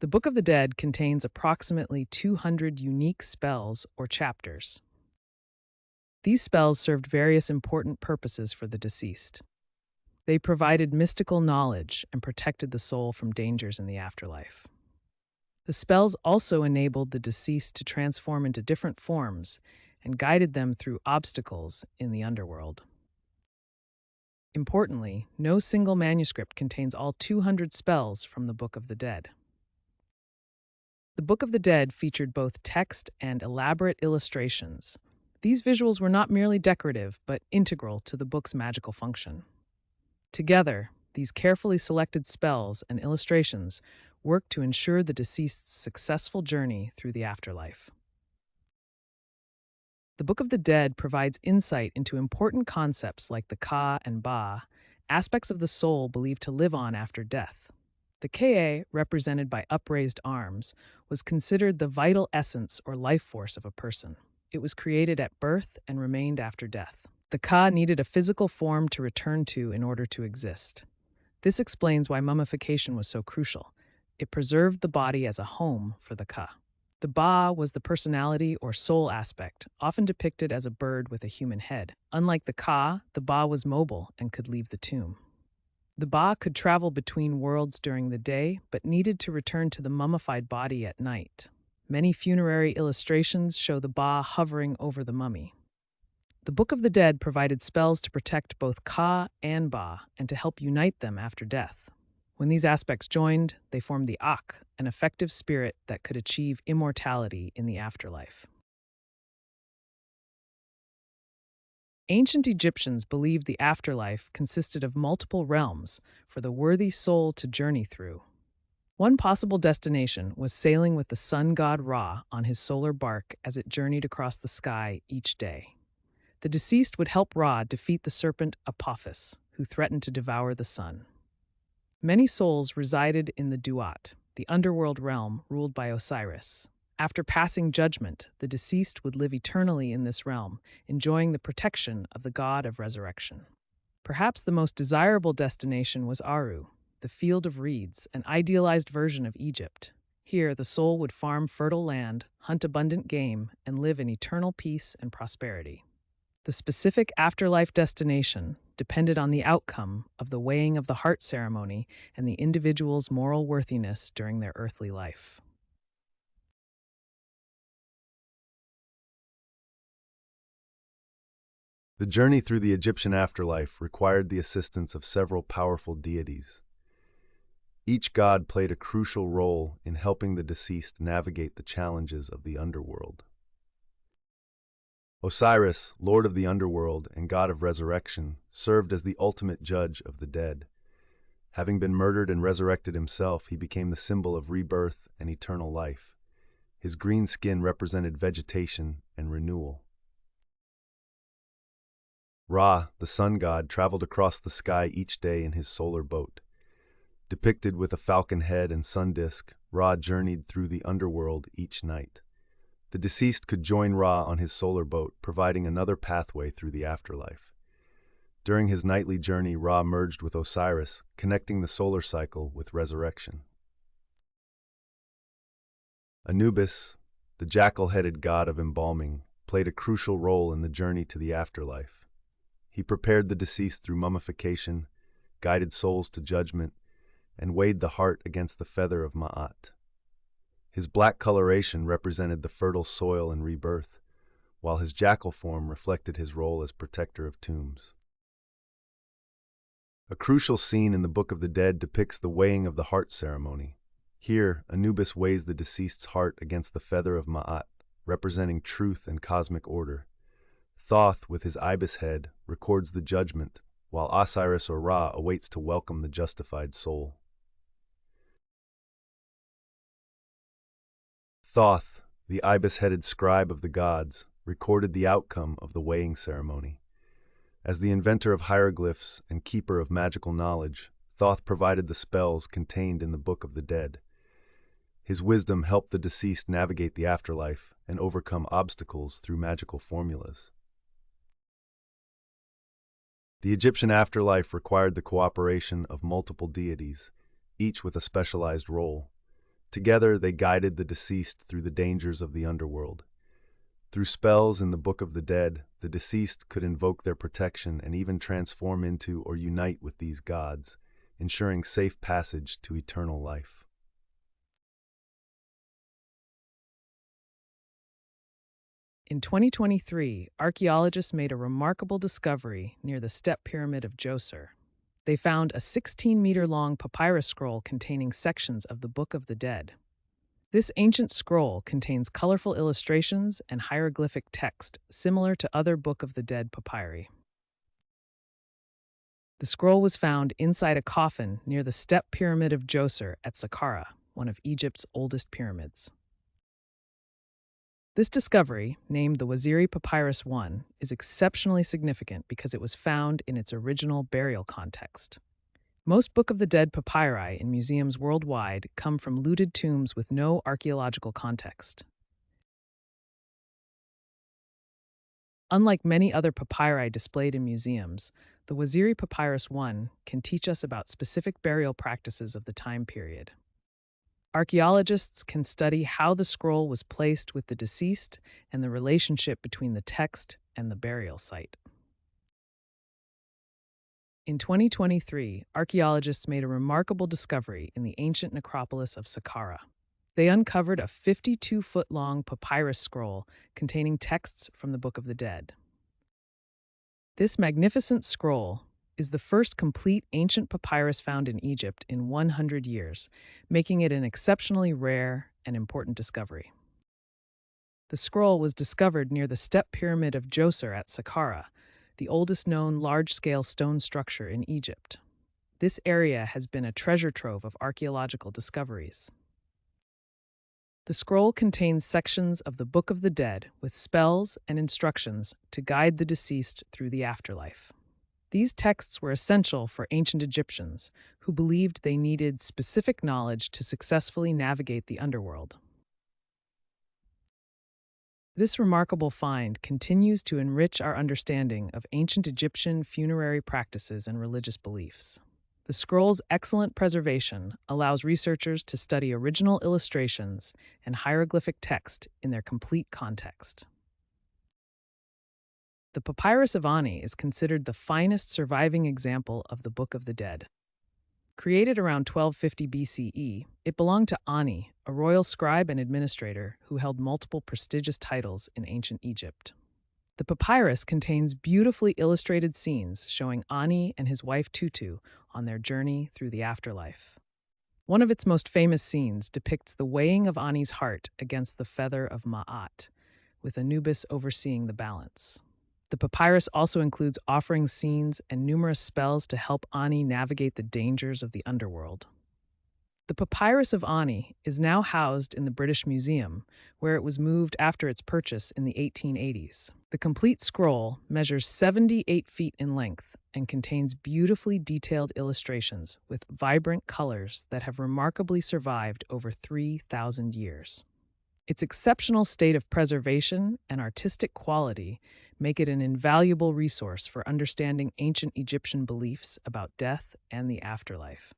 The Book of the Dead contains approximately 200 unique spells or chapters. These spells served various important purposes for the deceased. They provided mystical knowledge and protected the soul from dangers in the afterlife. The spells also enabled the deceased to transform into different forms and guided them through obstacles in the underworld. Importantly, no single manuscript contains all 200 spells from the Book of the Dead. The Book of the Dead featured both text and elaborate illustrations. These visuals were not merely decorative, but integral to the book's magical function. Together, these carefully selected spells and illustrations work to ensure the deceased's successful journey through the afterlife. The Book of the Dead provides insight into important concepts like the Ka and Ba, aspects of the soul believed to live on after death. The Ka, represented by upraised arms, was considered the vital essence or life force of a person. It was created at birth and remained after death. The Ka needed a physical form to return to in order to exist. This explains why mummification was so crucial. It preserved the body as a home for the Ka. The Ba was the personality or soul aspect, often depicted as a bird with a human head. Unlike the Ka, the Ba was mobile and could leave the tomb. The Ba could travel between worlds during the day, but needed to return to the mummified body at night. Many funerary illustrations show the Ba hovering over the mummy. The Book of the Dead provided spells to protect both Ka and Ba and to help unite them after death. When these aspects joined, they formed the Ak, an effective spirit that could achieve immortality in the afterlife. Ancient Egyptians believed the afterlife consisted of multiple realms for the worthy soul to journey through. One possible destination was sailing with the sun god Ra on his solar bark as it journeyed across the sky each day. The deceased would help Ra defeat the serpent Apophis, who threatened to devour the sun. Many souls resided in the Duat, the underworld realm ruled by Osiris. After passing judgment, the deceased would live eternally in this realm, enjoying the protection of the god of resurrection. Perhaps the most desirable destination was Aru, the field of reeds, an idealized version of Egypt. Here, the soul would farm fertile land, hunt abundant game, and live in eternal peace and prosperity. The specific afterlife destination depended on the outcome of the weighing of the heart ceremony and the individual's moral worthiness during their earthly life. The journey through the Egyptian afterlife required the assistance of several powerful deities. Each god played a crucial role in helping the deceased navigate the challenges of the underworld. Osiris, lord of the underworld and god of resurrection, served as the ultimate judge of the dead. Having been murdered and resurrected himself, he became the symbol of rebirth and eternal life. His green skin represented vegetation and renewal. Ra, the sun god, traveled across the sky each day in his solar boat. Depicted with a falcon head and sun disk, Ra journeyed through the underworld each night. The deceased could join Ra on his solar boat, providing another pathway through the afterlife. During his nightly journey, Ra merged with Osiris, connecting the solar cycle with resurrection. Anubis, the jackal-headed god of embalming, played a crucial role in the journey to the afterlife. He prepared the deceased through mummification, guided souls to judgment, and weighed the heart against the feather of Ma'at. His black coloration represented the fertile soil and rebirth, while his jackal form reflected his role as protector of tombs. A crucial scene in the Book of the Dead depicts the weighing of the heart ceremony. Here, Anubis weighs the deceased's heart against the feather of Ma'at, representing truth and cosmic order. Thoth, with his ibis head, records the judgment, while Osiris or Ra awaits to welcome the justified soul. Thoth, the ibis-headed scribe of the gods, recorded the outcome of the weighing ceremony. As the inventor of hieroglyphs and keeper of magical knowledge, Thoth provided the spells contained in the Book of the Dead. His wisdom helped the deceased navigate the afterlife and overcome obstacles through magical formulas. The Egyptian afterlife required the cooperation of multiple deities, each with a specialized role. Together, they guided the deceased through the dangers of the underworld. Through spells in the Book of the Dead, the deceased could invoke their protection and even transform into or unite with these gods, ensuring safe passage to eternal life. In 2023, archaeologists made a remarkable discovery near the Step Pyramid of Djoser. They found a 16-meter-long papyrus scroll containing sections of the Book of the Dead. This ancient scroll contains colorful illustrations and hieroglyphic text similar to other Book of the Dead papyri. The scroll was found inside a coffin near the Step Pyramid of Djoser at Saqqara, one of Egypt's oldest pyramids. This discovery, named the Waziri Papyrus I, is exceptionally significant because it was found in its original burial context. Most Book of the Dead papyri in museums worldwide come from looted tombs with no archaeological context. Unlike many other papyri displayed in museums, the Waziri Papyrus I can teach us about specific burial practices of the time period. Archaeologists can study how the scroll was placed with the deceased and the relationship between the text and the burial site. In 2023, archaeologists made a remarkable discovery in the ancient necropolis of Saqqara. They uncovered a 52-foot-long papyrus scroll containing texts from the Book of the Dead. This magnificent scroll is the first complete ancient papyrus found in Egypt in 100 years, making it an exceptionally rare and important discovery. The scroll was discovered near the Step Pyramid of Djoser at Saqqara, the oldest known large-scale stone structure in Egypt. This area has been a treasure trove of archaeological discoveries. The scroll contains sections of the Book of the Dead with spells and instructions to guide the deceased through the afterlife. These texts were essential for ancient Egyptians, who believed they needed specific knowledge to successfully navigate the underworld. This remarkable find continues to enrich our understanding of ancient Egyptian funerary practices and religious beliefs. The scroll's excellent preservation allows researchers to study original illustrations and hieroglyphic text in their complete context. The Papyrus of Ani is considered the finest surviving example of the Book of the Dead. Created around 1250 BCE, it belonged to Ani, a royal scribe and administrator who held multiple prestigious titles in ancient Egypt. The papyrus contains beautifully illustrated scenes showing Ani and his wife Tutu on their journey through the afterlife. One of its most famous scenes depicts the weighing of Ani's heart against the feather of Ma'at, with Anubis overseeing the balance. The papyrus also includes offering scenes and numerous spells to help Ani navigate the dangers of the underworld. The Papyrus of Ani is now housed in the British Museum, where it was moved after its purchase in the 1880s. The complete scroll measures 78 feet in length and contains beautifully detailed illustrations with vibrant colors that have remarkably survived over 3,000 years. Its exceptional state of preservation and artistic quality make it an invaluable resource for understanding ancient Egyptian beliefs about death and the afterlife.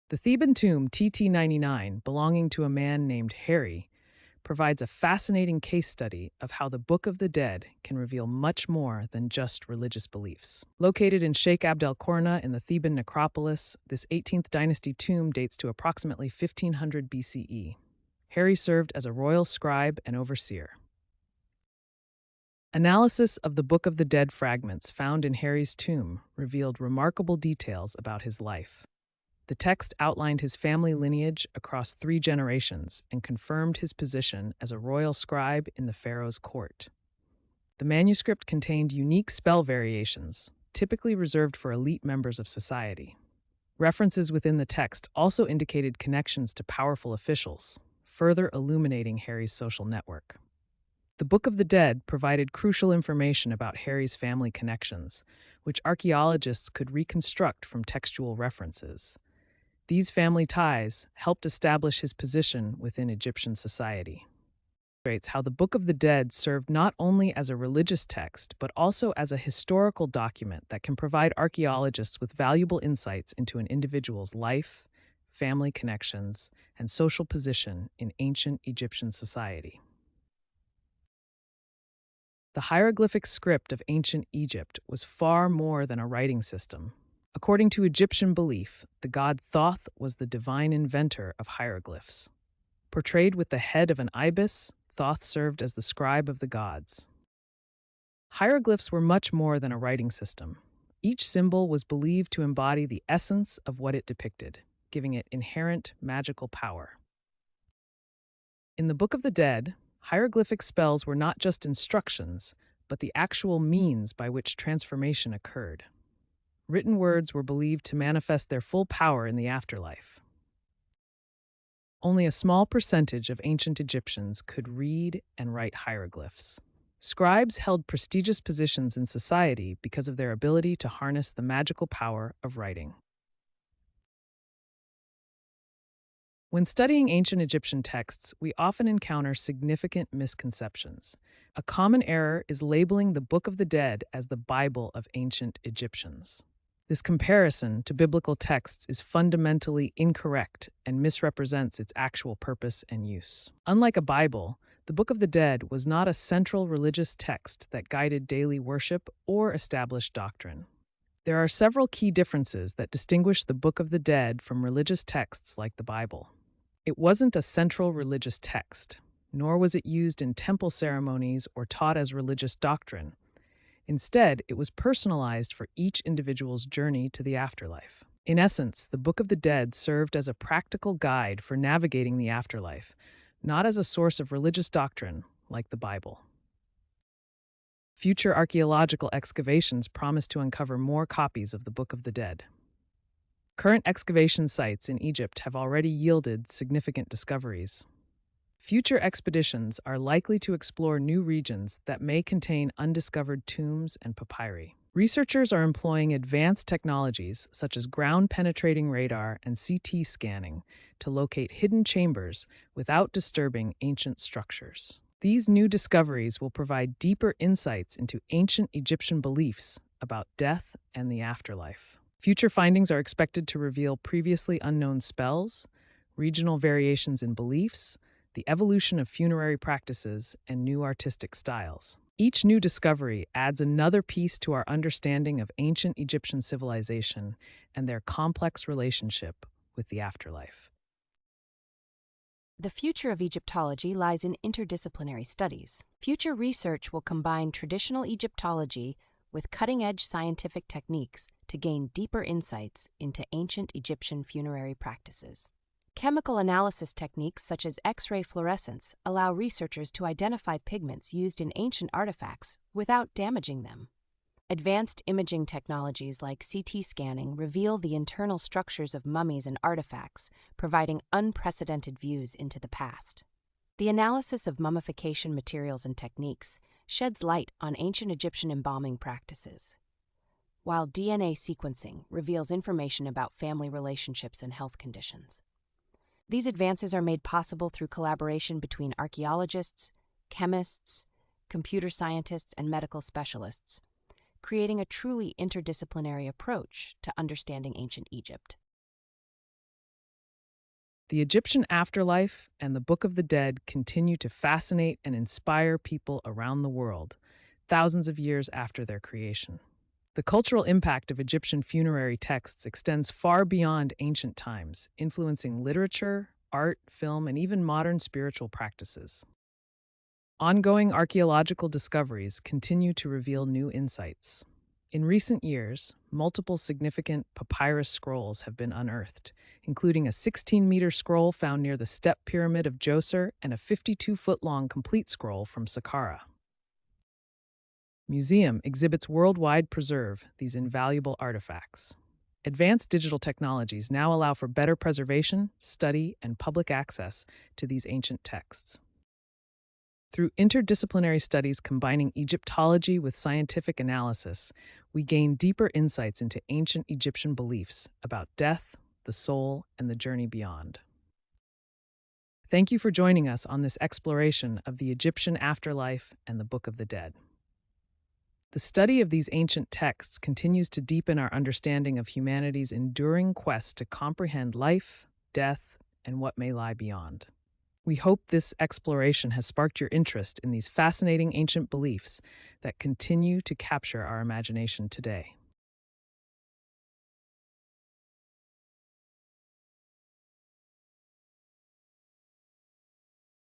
The Theban tomb TT99, belonging to a man named Harry, provides a fascinating case study of how the Book of the Dead can reveal much more than just religious beliefs. Located in Sheikh Abdel Korna in the Theban necropolis, this 18th dynasty tomb dates to approximately 1500 BCE. Harry served as a royal scribe and overseer. Analysis of the Book of the Dead fragments found in Harry's tomb revealed remarkable details about his life. The text outlined his family lineage across 3 generations and confirmed his position as a royal scribe in the pharaoh's court. The manuscript contained unique spell variations, typically reserved for elite members of society. References within the text also indicated connections to powerful officials, further illuminating Harry's social network. The Book of the Dead provided crucial information about Harry's family connections, which archaeologists could reconstruct from textual references. These family ties helped establish his position within Egyptian society. It illustrates how the Book of the Dead served not only as a religious text, but also as a historical document that can provide archaeologists with valuable insights into an individual's life, family connections, and social position in ancient Egyptian society. The hieroglyphic script of ancient Egypt was far more than a writing system. According to Egyptian belief, the god Thoth was the divine inventor of hieroglyphs. Portrayed with the head of an ibis, Thoth served as the scribe of the gods. Hieroglyphs were much more than a writing system. Each symbol was believed to embody the essence of what it depicted, giving it inherent magical power. In the Book of the Dead, hieroglyphic spells were not just instructions, but the actual means by which transformation occurred. Written words were believed to manifest their full power in the afterlife. Only a small percentage of ancient Egyptians could read and write hieroglyphs. Scribes held prestigious positions in society because of their ability to harness the magical power of writing. When studying ancient Egyptian texts, we often encounter significant misconceptions. A common error is labeling the Book of the Dead as the Bible of ancient Egyptians. This comparison to biblical texts is fundamentally incorrect and misrepresents its actual purpose and use. Unlike a Bible, the Book of the Dead was not a central religious text that guided daily worship or established doctrine. There are several key differences that distinguish the Book of the Dead from religious texts like the Bible. It wasn't a central religious text, nor was it used in temple ceremonies or taught as religious doctrine. Instead, it was personalized for each individual's journey to the afterlife. In essence, the Book of the Dead served as a practical guide for navigating the afterlife, not as a source of religious doctrine like the Bible. Future archaeological excavations promise to uncover more copies of the Book of the Dead. Current excavation sites in Egypt have already yielded significant discoveries. Future expeditions are likely to explore new regions that may contain undiscovered tombs and papyri. Researchers are employing advanced technologies such as ground-penetrating radar and CT scanning to locate hidden chambers without disturbing ancient structures. These new discoveries will provide deeper insights into ancient Egyptian beliefs about death and the afterlife. Future findings are expected to reveal previously unknown spells, regional variations in beliefs, the evolution of funerary practices, and new artistic styles. Each new discovery adds another piece to our understanding of ancient Egyptian civilization and their complex relationship with the afterlife. The future of Egyptology lies in interdisciplinary studies. Future research will combine traditional Egyptology with cutting-edge scientific techniques to gain deeper insights into ancient Egyptian funerary practices. Chemical analysis techniques such as X-ray fluorescence allow researchers to identify pigments used in ancient artifacts without damaging them. Advanced imaging technologies like CT scanning reveal the internal structures of mummies and artifacts, providing unprecedented views into the past. The analysis of mummification materials and techniques sheds light on ancient Egyptian embalming practices, while DNA sequencing reveals information about family relationships and health conditions. These advances are made possible through collaboration between archaeologists, chemists, computer scientists, and medical specialists, creating a truly interdisciplinary approach to understanding ancient Egypt. The Egyptian afterlife and the Book of the Dead continue to fascinate and inspire people around the world, thousands of years after their creation. The cultural impact of Egyptian funerary texts extends far beyond ancient times, influencing literature, art, film, and even modern spiritual practices. Ongoing archaeological discoveries continue to reveal new insights. In recent years, multiple significant papyrus scrolls have been unearthed, including a 16-meter scroll found near the Step Pyramid of Djoser and a 52-foot-long complete scroll from Saqqara. Museum exhibits worldwide preserve these invaluable artifacts. Advanced digital technologies now allow for better preservation, study, and public access to these ancient texts. Through interdisciplinary studies combining Egyptology with scientific analysis, we gain deeper insights into ancient Egyptian beliefs about death, the soul, and the journey beyond. Thank you for joining us on this exploration of the Egyptian afterlife and the Book of the Dead. The study of these ancient texts continues to deepen our understanding of humanity's enduring quest to comprehend life, death, and what may lie beyond. We hope this exploration has sparked your interest in these fascinating ancient beliefs that continue to capture our imagination today.